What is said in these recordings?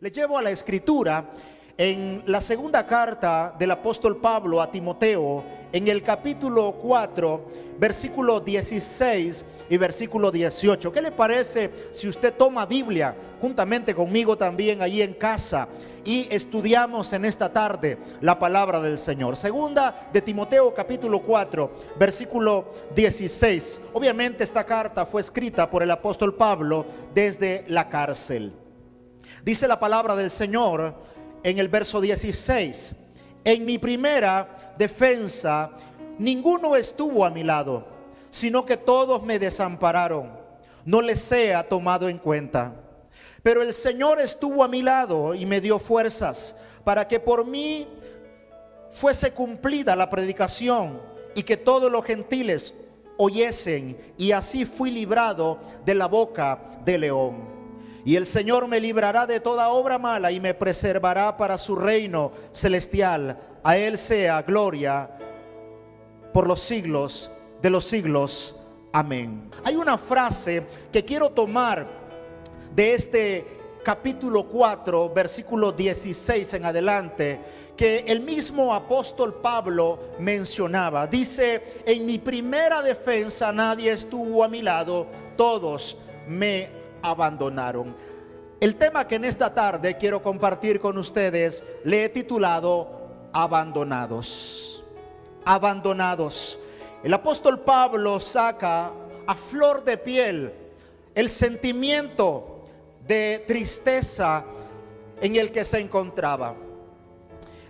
Le llevo a la escritura en la segunda carta del apóstol Pablo a Timoteo, en el capítulo 4, versículo 16 y versículo 18. ¿Qué le parece si usted toma Biblia juntamente conmigo también ahí en casa y estudiamos en esta tarde la palabra del Señor? Segunda de Timoteo capítulo 4, versículo 16. Obviamente esta carta fue escrita por el apóstol Pablo desde la cárcel. Dice la palabra del Señor en el verso 16: en mi primera defensa ninguno estuvo a mi lado, sino que todos me desampararon. No les sea tomado en cuenta. Pero el Señor estuvo a mi lado y me dio fuerzas para que por mí fuese cumplida la predicación y que todos los gentiles oyesen, y así fui librado de la boca del león. Y el Señor me librará de toda obra mala y me preservará para su reino celestial. A Él sea gloria por los siglos de los siglos. Amén. Hay una frase que quiero tomar de este capítulo 4, versículo 16 en adelante, que el mismo apóstol Pablo mencionaba. Dice: en mi primera defensa nadie estuvo a mi lado, todos me abandonaron. El tema que en esta tarde quiero compartir con ustedes le he titulado Abandonados. Abandonados. El apóstol Pablo saca a flor de piel el sentimiento de tristeza en el que se encontraba.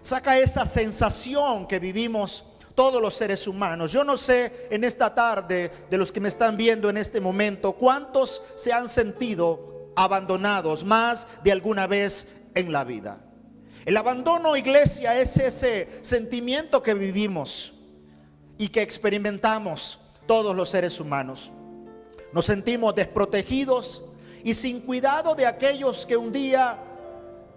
Saca esa sensación que vivimos todos los seres humanos. Yo no sé en esta tarde, de los que me están viendo en este momento, cuántos se han sentido abandonados más de alguna vez en la vida. El abandono, iglesia, es ese sentimiento que vivimos y que experimentamos todos los seres humanos. Nos sentimos desprotegidos y sin cuidado de aquellos que un día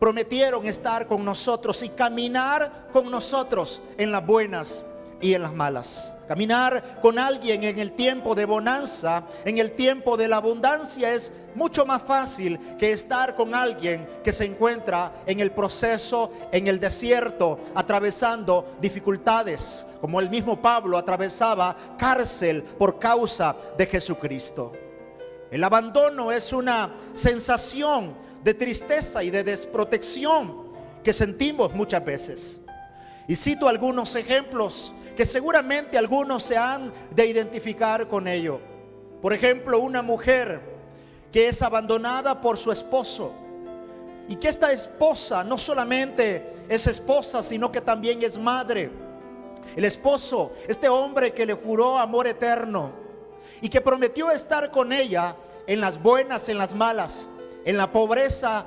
prometieron estar con nosotros y caminar con nosotros en las buenas y en las malas. Caminar con alguien en el tiempo de bonanza, en el tiempo de la abundancia, es mucho más fácil que estar con alguien que se encuentra en el proceso, en el desierto, atravesando dificultades, como el mismo Pablo atravesaba cárcel por causa de Jesucristo. El abandono es una sensación de tristeza y de desprotección que sentimos muchas veces. Y cito algunos ejemplos que seguramente algunos se han de identificar con ello. Por ejemplo, una mujer que es abandonada por su esposo, y que esta esposa no solamente es esposa, sino que también es madre. El esposo, este hombre que le juró amor eterno y que prometió estar con ella en las buenas, en las malas, en la pobreza,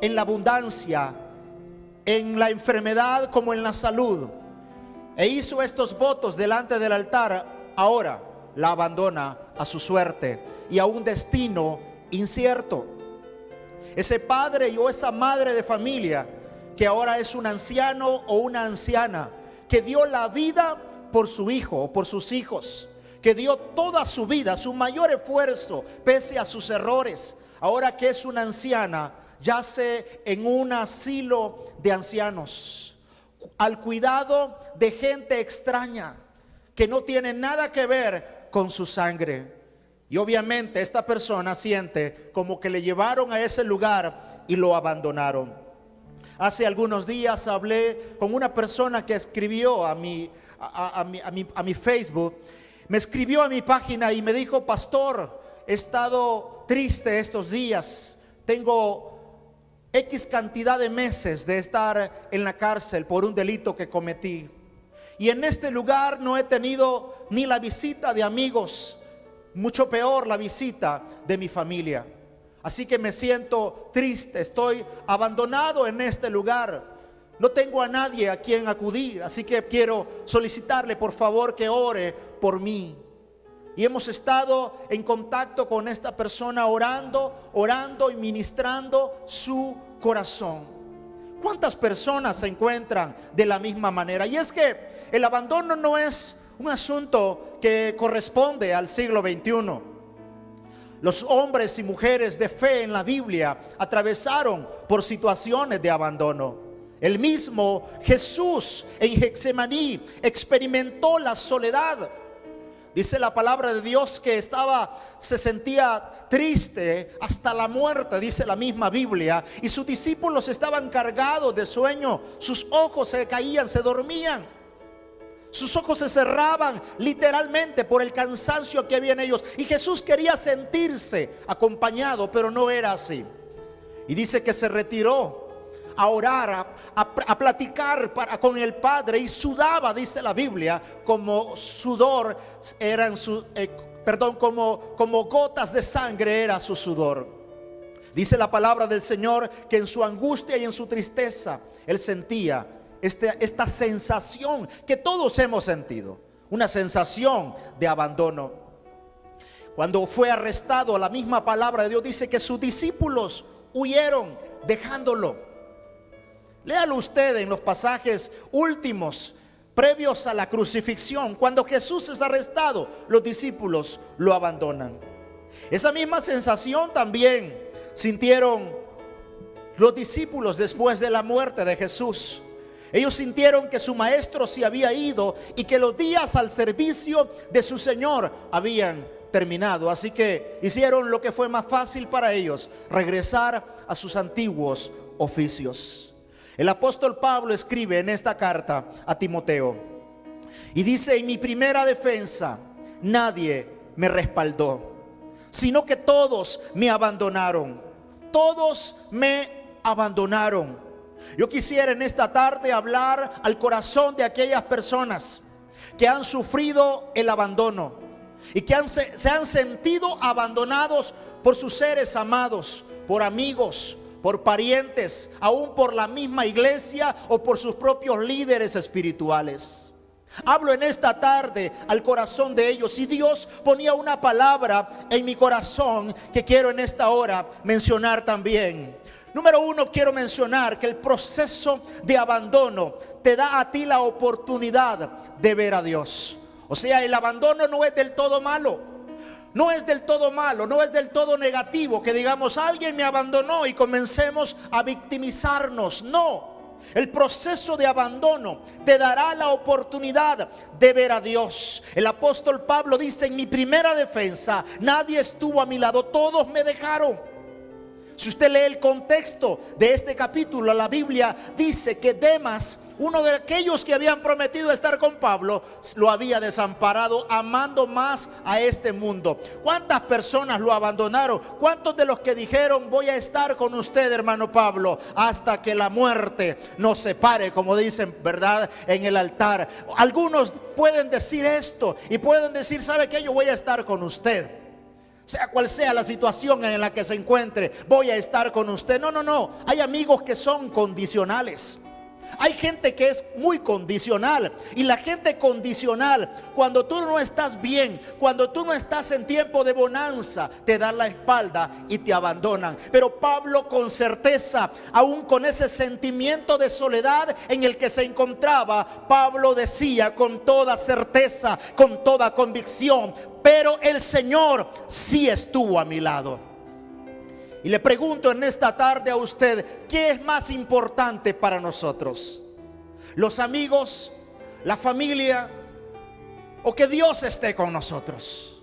en la abundancia, en la enfermedad como en la salud, e hizo estos votos delante del altar, ahora la abandona a su suerte y a un destino incierto. Ese padre o esa madre de familia que ahora es un anciano o una anciana que dio la vida por su hijo o por sus hijos, que dio toda su vida, su mayor esfuerzo pese a sus errores, ahora que es una anciana, yace en un asilo de ancianos, al cuidado de gente extraña que no tiene nada que ver con su sangre. Y obviamente esta persona siente como que le llevaron a ese lugar y lo abandonaron. Hace algunos días hablé con una persona que escribió a mi Facebook. Me escribió a mi página y me dijo: pastor, he estado triste estos días. Tengo X cantidad de meses de estar en la cárcel por un delito que cometí. Y en este lugar no he tenido ni la visita de amigos, mucho peor la visita de mi familia. Así que me siento triste, estoy abandonado en este lugar. No tengo a nadie a quien acudir, así que quiero solicitarle por favor que ore por mí. Y hemos estado en contacto con esta persona orando y ministrando su corazón. ¿Cuántas personas se encuentran de la misma manera? Y es que el abandono no es un asunto que corresponde al siglo XXI. Los hombres y mujeres de fe en la Biblia atravesaron por situaciones de abandono. El mismo Jesús en Getsemaní experimentó la soledad. Dice la palabra de Dios que se sentía triste hasta la muerte, dice la misma Biblia, y sus discípulos estaban cargados de sueño, sus ojos se caían, se dormían, sus ojos se cerraban literalmente por el cansancio que había en ellos, y Jesús quería sentirse acompañado, pero no era así. Y dice que se retiró a orar, a platicar con el Padre, y sudaba, dice la Biblia, como sudor eran como gotas de sangre era su sudor. Dice la palabra del Señor que en su angustia y en su tristeza él sentía esta sensación que todos hemos sentido, una sensación de abandono. Cuando fue arrestado, la misma palabra de Dios dice que sus discípulos huyeron dejándolo. Léalo usted en los pasajes últimos, previos a la crucifixión. Cuando Jesús es arrestado, los discípulos lo abandonan. Esa misma sensación también sintieron los discípulos después de la muerte de Jesús. Ellos sintieron que su maestro se había ido y que los días al servicio de su Señor habían terminado. Así que hicieron lo que fue más fácil para ellos: regresar a sus antiguos oficios. El apóstol Pablo escribe en esta carta a Timoteo y dice: en mi primera defensa nadie me respaldó, sino que todos me abandonaron. Todos me abandonaron. Yo quisiera en esta tarde hablar al corazón de aquellas personas que han sufrido el abandono y que se han sentido abandonados por sus seres amados, por amigos, por parientes, aún por la misma iglesia o por sus propios líderes espirituales. Hablo en esta tarde al corazón de ellos, y Dios ponía una palabra en mi corazón que quiero en esta hora mencionar también. Número uno, quiero mencionar que el proceso de abandono te da a ti la oportunidad de ver a Dios. O sea, el abandono no es del todo malo. No es del todo malo, no es del todo negativo que digamos: alguien me abandonó y comencemos a victimizarnos. No, el proceso de abandono te dará la oportunidad de ver a Dios. El apóstol Pablo dice: en mi primera defensa nadie estuvo a mi lado, todos me dejaron. Si usted lee el contexto de este capítulo, la Biblia dice que Demas, uno de aquellos que habían prometido estar con Pablo, lo había desamparado, amando más a este mundo. ¿Cuántas personas lo abandonaron? ¿Cuántos de los que dijeron: voy a estar con usted, hermano Pablo, hasta que la muerte nos separe, como dicen, verdad, en el altar? Algunos pueden decir esto y pueden decir: ¿sabe qué? Yo voy a estar con usted. Sea cual sea la situación en la que se encuentre, voy a estar con usted. No. Hay amigos que son condicionales. Hay gente que es muy condicional. Y la gente condicional, cuando tú no estás bien, cuando tú no estás en tiempo de bonanza, te dan la espalda y te abandonan. Pero Pablo, con certeza, aún con ese sentimiento de soledad en el que se encontraba, Pablo decía con toda certeza, con toda convicción: pero el Señor sí estuvo a mi lado. Y le pregunto en esta tarde a usted: ¿qué es más importante para nosotros? ¿Los amigos, la familia, o que Dios esté con nosotros?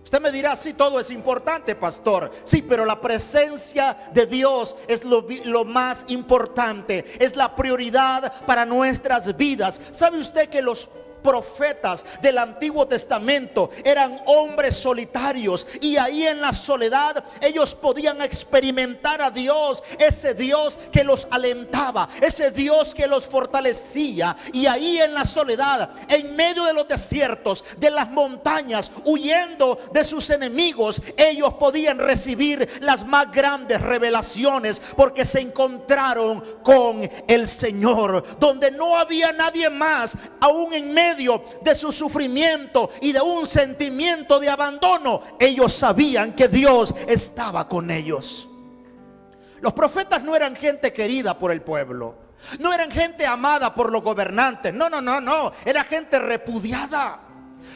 Usted me dirá: sí, todo es importante, pastor. Sí, pero la presencia de Dios es lo más importante, es la prioridad para nuestras vidas. ¿Sabe usted que los profetas del Antiguo Testamento eran hombres solitarios, y ahí en la soledad ellos podían experimentar a Dios, ese Dios que los alentaba, ese Dios que los fortalecía? Y ahí en la soledad, en medio de los desiertos, de las montañas, huyendo de sus enemigos, ellos podían recibir las más grandes revelaciones, porque se encontraron con el Señor, donde no había nadie más. Aún en medio de su sufrimiento y de un sentimiento de abandono, ellos sabían que Dios estaba con ellos. Los profetas no eran gente querida por el pueblo, no eran gente amada por los gobernantes, no, era gente repudiada.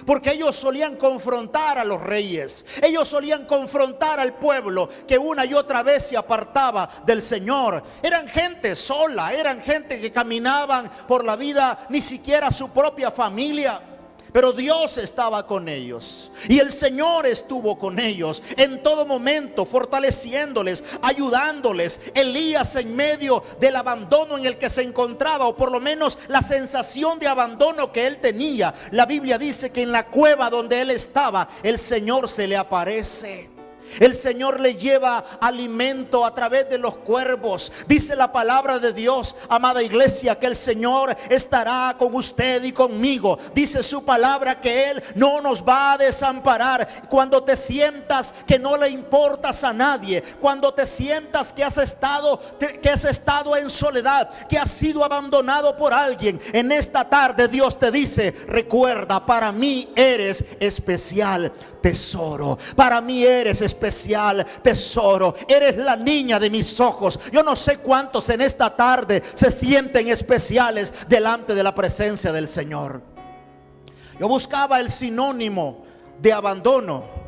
Porque ellos solían confrontar a los reyes, ellos solían confrontar al pueblo que una y otra vez se apartaba del Señor. Eran gente sola, eran gente que caminaban por la vida, ni siquiera su propia familia. Pero Dios estaba con ellos y el Señor estuvo con ellos en todo momento, fortaleciéndoles, ayudándoles. Elías, en medio del abandono en el que se encontraba, o por lo menos la sensación de abandono que él tenía, la Biblia dice que en la cueva donde él estaba, el Señor se le aparece. El Señor le lleva alimento a través de los cuervos. Dice la palabra de Dios, amada iglesia, que el Señor estará con usted y conmigo. Dice su palabra que Él no nos va a desamparar. Cuando te sientas que no le importas a nadie, cuando te sientas que has estado en soledad, que has sido abandonado por alguien, en esta tarde Dios te dice: recuerda, para mí eres especial tesoro. Para mí eres especial tesoro. Eres la niña de mis ojos. Yo no sé cuántos en esta tarde se sienten especiales delante de la presencia del Señor. Yo buscaba el sinónimo de abandono.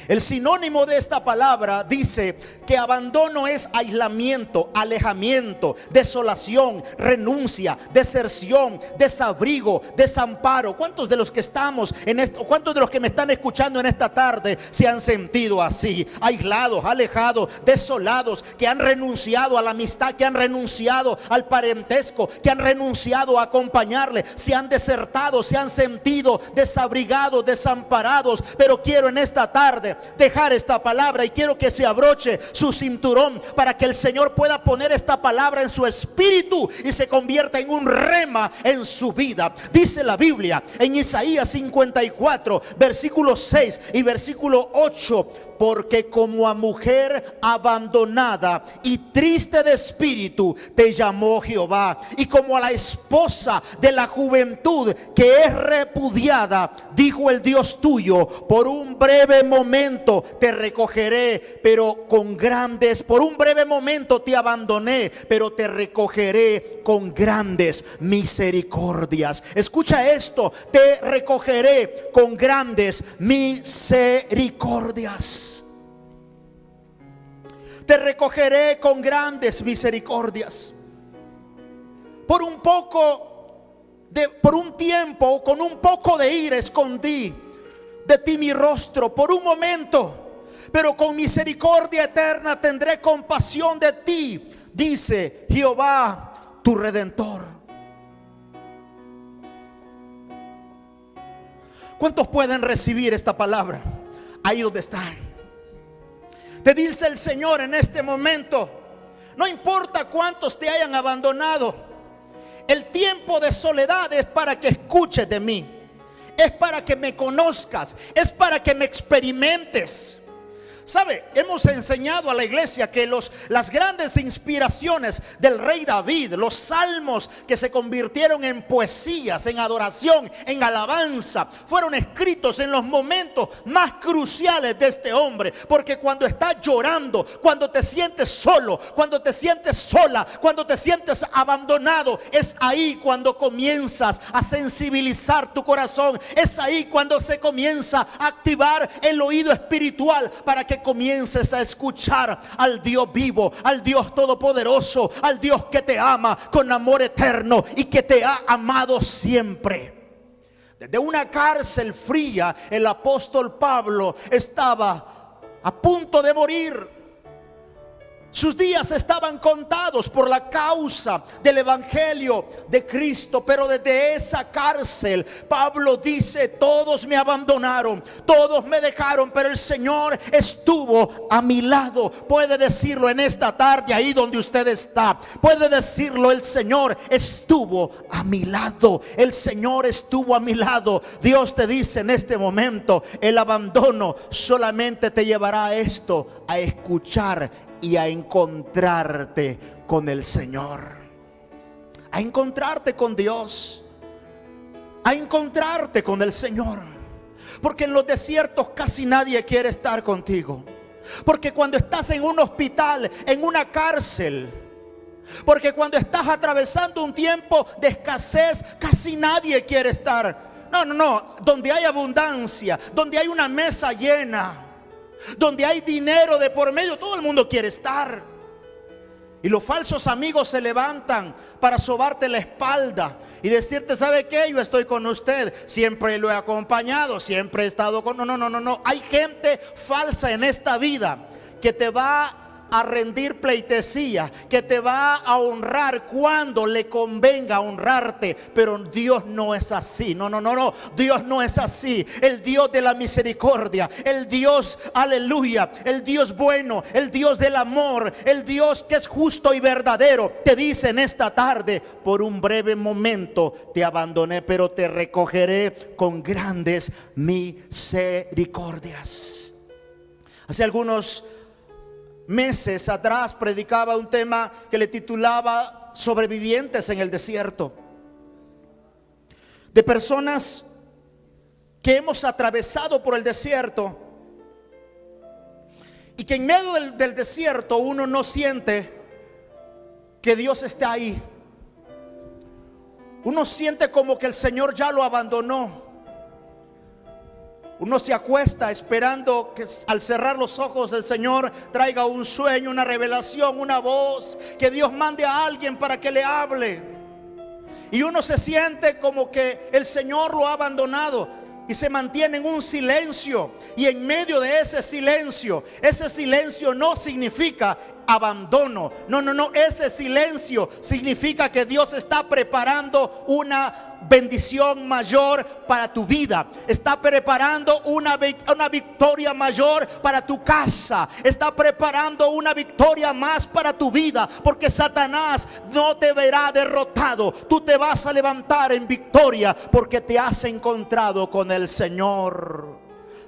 El sinónimo de esta palabra dice que abandono es aislamiento, alejamiento, desolación, renuncia, deserción, desabrigo, desamparo. ¿Cuántos de los que estamos en esto, cuántos de los que me están escuchando en esta tarde se han sentido así, aislados, alejados, desolados, que han renunciado a la amistad, que han renunciado al parentesco, que han renunciado a acompañarle, se han desertado, se han sentido desabrigados, desamparados? Pero quiero en esta tarde dejar esta palabra y quiero que se abroche su cinturón para que el Señor pueda poner esta palabra en su espíritu y se convierta en un rema en su vida. Dice la Biblia en Isaías 54 versículo 6 y versículo 8: porque como a mujer abandonada y triste de espíritu te llamó Jehová, y como a la esposa de la juventud que es repudiada, dijo el Dios tuyo: por un breve momento te recogeré, pero con grandes, por un breve momento te abandoné, pero te recogeré con grandes misericordias. Escucha esto: te recogeré con grandes misericordias. Te recogeré con grandes misericordias. Por un tiempo, con un poco de ira escondí de ti mi rostro por un momento, pero con misericordia eterna tendré compasión de ti, dice Jehová tu Redentor. ¿Cuántos pueden recibir esta palabra? Ahí donde están. Te dice el Señor en este momento: no importa cuántos te hayan abandonado, el tiempo de soledad es para que escuches de mí, es para que me conozcas, es para que me experimentes. ¿Sabe? Hemos enseñado a la iglesia que las grandes inspiraciones del rey David, los salmos que se convirtieron en poesías, en adoración, en alabanza, fueron escritos en los momentos más cruciales de este hombre. Porque cuando estás llorando, cuando te sientes solo, cuando te sientes sola, cuando te sientes abandonado, es ahí cuando comienzas a sensibilizar tu corazón. Es ahí cuando se comienza a activar el oído espiritual para que comiences a escuchar al Dios vivo, al Dios todopoderoso, al Dios que te ama con amor eterno y que te ha amado siempre. Desde una cárcel fría, el apóstol Pablo estaba a punto de morir. Sus días estaban contados por la causa del evangelio de Cristo. Pero desde esa cárcel Pablo dice: todos me abandonaron, todos me dejaron, pero el Señor estuvo a mi lado. Puede decirlo en esta tarde ahí donde usted está. Puede decirlo: el Señor estuvo a mi lado. El Señor estuvo a mi lado. Dios te dice en este momento: el abandono solamente te llevará a esto, a escuchar y a encontrarte con el Señor, a encontrarte con Dios, a encontrarte con el Señor. Porque en los desiertos casi nadie quiere estar contigo. Porque cuando estás en un hospital, en una cárcel, porque cuando estás atravesando un tiempo de escasez, casi nadie quiere estar. No, donde hay abundancia, donde hay una mesa llena, donde hay dinero de por medio, todo el mundo quiere estar. Y los falsos amigos se levantan para sobarte la espalda y decirte: ¿sabe qué? Yo estoy con usted, siempre lo he acompañado, siempre he estado con... No. Hay gente falsa en esta vida que te va a rendir pleitesía, que te va a honrar cuando le convenga honrarte, pero Dios no es así. No, Dios no es así. El Dios de la misericordia, el Dios, aleluya, el Dios bueno, el Dios del amor, el Dios que es justo y verdadero, te dice en esta tarde: por un breve momento te abandoné, pero te recogeré con grandes misericordias. Hace algunos meses atrás predicaba un tema que le titulaba Sobrevivientes en el desierto, de personas que hemos atravesado por el desierto y que en medio del desierto uno no siente que Dios está ahí. Uno siente como que el Señor ya lo abandonó. Uno se acuesta esperando que al cerrar los ojos el Señor traiga un sueño, una revelación, una voz, que Dios mande a alguien para que le hable. Y uno se siente como que el Señor lo ha abandonado y se mantiene en un silencio. Y en medio de ese silencio no significa abandono. No, ese silencio significa que Dios está preparando una bendición mayor para tu vida. Está preparando una victoria mayor para tu casa. Está preparando una victoria más para tu vida, porque Satanás no te verá derrotado. Tú te vas a levantar en victoria porque te has encontrado con el Señor.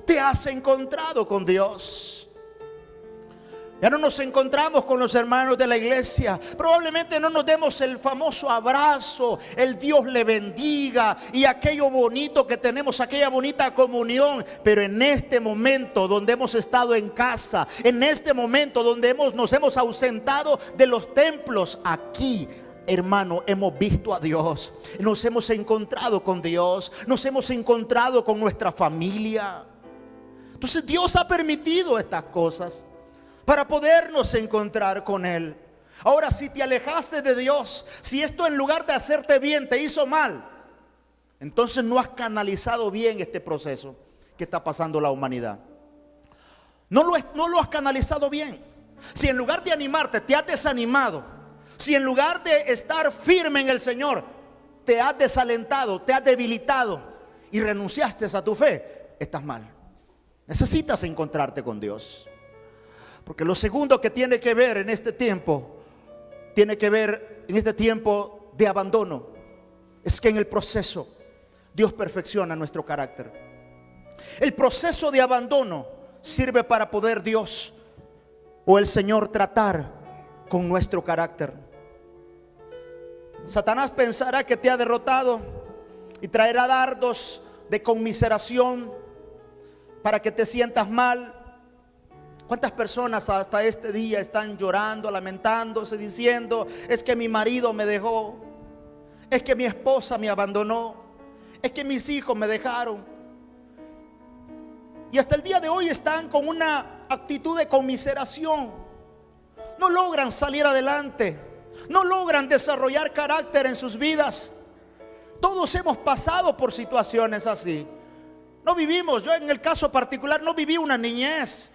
Te has encontrado con Dios. Ya no nos encontramos con los hermanos de la iglesia. Probablemente no nos demos el famoso abrazo, el Dios le bendiga y aquello bonito que tenemos, aquella bonita comunión. Pero en este momento donde hemos estado en casa, en este momento donde nos hemos ausentado de los templos, aquí, hermano, hemos visto a Dios. Nos hemos encontrado con Dios. Nos hemos encontrado con nuestra familia. Entonces Dios ha permitido estas cosas para podernos encontrar con Él. Ahora, si te alejaste de Dios, si esto en lugar de hacerte bien te hizo mal, entonces no has canalizado bien este proceso que está pasando la humanidad. No lo has canalizado bien. Si en lugar de animarte te has desanimado, si en lugar de estar firme en el Señor te has desalentado, te has debilitado y renunciaste a tu fe, estás mal. Necesitas encontrarte con Dios. Porque lo segundo que tiene que ver en este tiempo, de abandono, es que en el proceso Dios perfecciona nuestro carácter. El proceso de abandono sirve para poder Dios o el Señor tratar con nuestro carácter. Satanás pensará que te ha derrotado y traerá dardos de conmiseración para que te sientas mal. ¿Cuántas personas hasta este día están llorando, lamentándose, diciendo: es que mi marido me dejó, es que mi esposa me abandonó, es que mis hijos me dejaron? Y hasta el día de hoy están con una actitud de conmiseración. No logran salir adelante, no logran desarrollar carácter en sus vidas. Todos hemos pasado por situaciones así. Yo en el caso particular no viví una niñez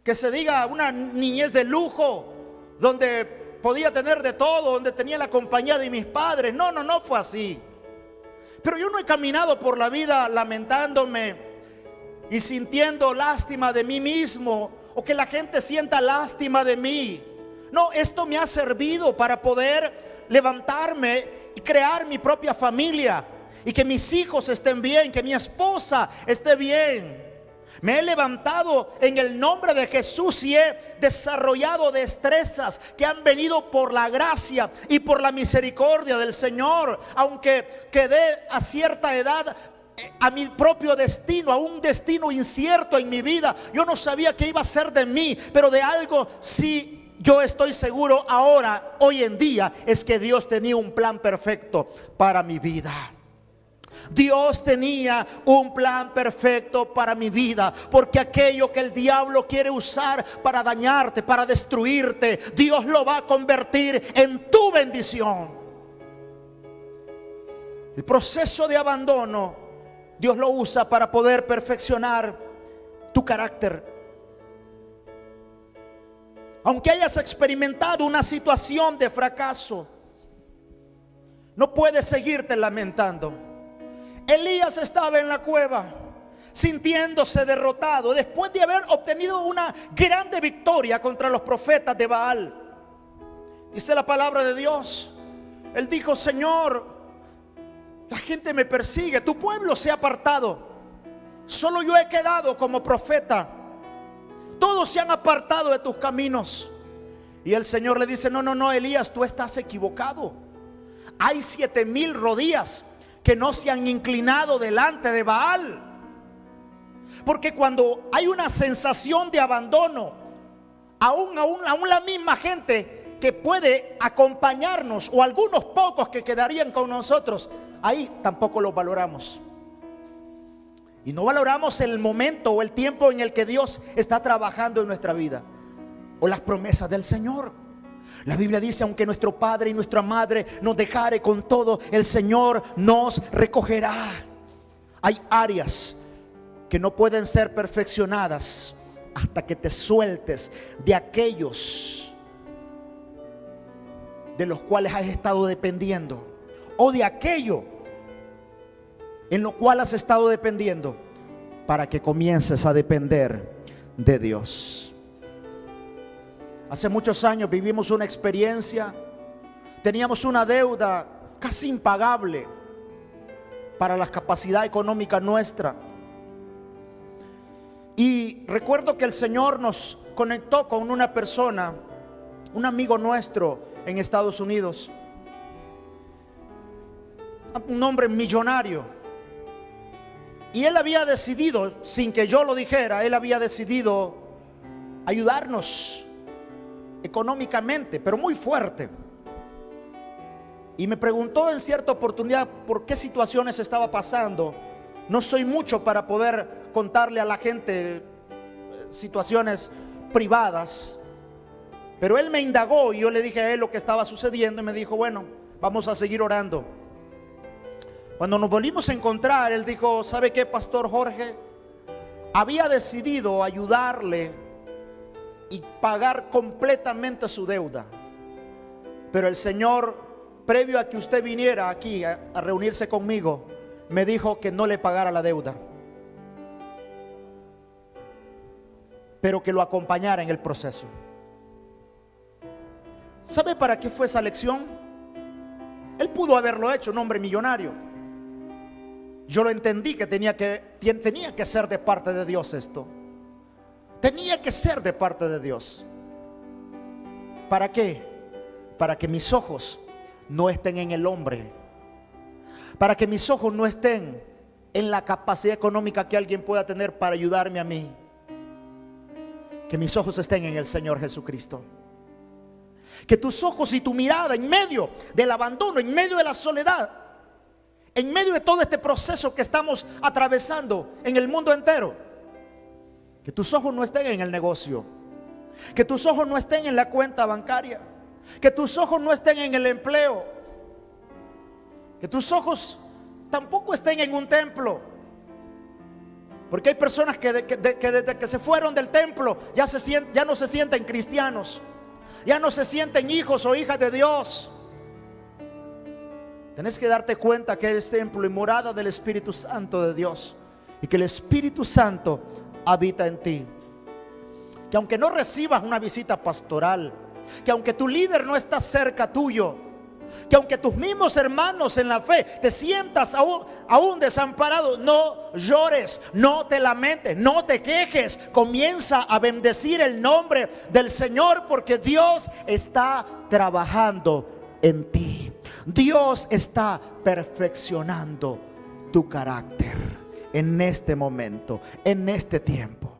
que se diga una niñez de lujo, donde podía tener de todo, donde tenía la compañía de mis padres. No fue así. Pero yo no he caminado por la vida lamentándome y sintiendo lástima de mí mismo, o que la gente sienta lástima de mí. No, esto me ha servido para poder levantarme y crear mi propia familia, y que mis hijos estén bien, que mi esposa esté bien. Me he levantado en el nombre de Jesús y he desarrollado destrezas que han venido por la gracia y por la misericordia del Señor. Aunque quedé a cierta edad a mi propio destino, a un destino incierto en mi vida, yo no sabía qué iba a ser de mí, pero de algo sí yo estoy seguro ahora, hoy en día, es que Dios tenía un plan perfecto para mi vida. Dios tenía un plan perfecto para mi vida, porque aquello que el diablo quiere usar para dañarte, para destruirte, Dios lo va a convertir en tu bendición. El proceso de abandono Dios lo usa para poder perfeccionar tu carácter. Aunque hayas experimentado una situación de fracaso, no puedes seguirte lamentando. Elías estaba en la cueva sintiéndose derrotado después de haber obtenido una grande victoria contra los profetas de Baal. Dice la palabra de Dios, él dijo: Señor, la gente me persigue, tu pueblo se ha apartado, solo yo he quedado como profeta, todos se han apartado de tus caminos. Y el Señor le dice: no, Elías, tú estás equivocado. Hay 7,000 rodillas que no se han inclinado delante de Baal. Porque cuando hay una sensación de abandono, aún la misma gente que puede acompañarnos, o algunos pocos que quedarían con nosotros, ahí tampoco los valoramos. Y no valoramos el momento o el tiempo en el que Dios está trabajando en nuestra vida, o las promesas del Señor. La Biblia dice: aunque nuestro padre y nuestra madre nos dejare, con todo el Señor nos recogerá. Hay áreas que no pueden ser perfeccionadas hasta que te sueltes de aquellos de los cuales has estado dependiendo, o de aquello en lo cual has estado dependiendo, para que comiences a depender de Dios. Hace muchos años vivimos una experiencia. Teníamos una deuda casi impagable para la capacidad económica nuestra. Y recuerdo que el Señor nos conectó con una persona, un amigo nuestro en Estados Unidos, un hombre millonario. Y él había decidido, sin que yo lo dijera, él había decidido ayudarnos económicamente, pero muy fuerte. Y me preguntó en cierta oportunidad por qué situaciones estaba pasando. No soy mucho para poder contarle a la gente situaciones privadas, pero él me indagó y yo le dije a él lo que estaba sucediendo, y me dijo: bueno, vamos a seguir orando. Cuando nos volvimos a encontrar, él dijo: ¿sabe qué, Pastor Jorge? Había decidido ayudarle y pagar completamente su deuda, pero el Señor, previo a que usted viniera aquí a reunirse conmigo, me dijo que no le pagara la deuda, pero que lo acompañara en el proceso. ¿Sabe para qué fue esa lección? Él pudo haberlo hecho, un hombre millonario. Yo lo entendí que tenía que ser de parte de Dios esto. Tenía que ser de parte de Dios. ¿Para qué? Para que mis ojos no estén en el hombre, para que mis ojos no estén en la capacidad económica que alguien pueda tener para ayudarme a mí. Que mis ojos estén en el Señor Jesucristo. Que tus ojos y tu mirada, en medio del abandono, en medio de la soledad, en medio de todo este proceso que estamos atravesando en el mundo entero, que tus ojos no estén en el negocio, que tus ojos no estén en la cuenta bancaria, que tus ojos no estén en el empleo, que tus ojos tampoco estén en un templo. Porque hay personas que desde que se fueron del templo ya no se sienten cristianos, ya no se sienten hijos o hijas de Dios. Tenés que darte cuenta que eres templo y morada del Espíritu Santo de Dios, y que el Espíritu Santo habita en ti. Que aunque no recibas una visita pastoral, que aunque tu líder no está cerca tuyo, que aunque tus mismos hermanos en la fe te sientas aún desamparado, no llores, no te lamentes, no te quejes. Comienza a bendecir el nombre del Señor, porque Dios está trabajando en ti. Dios está perfeccionando tu carácter en este momento, en este tiempo.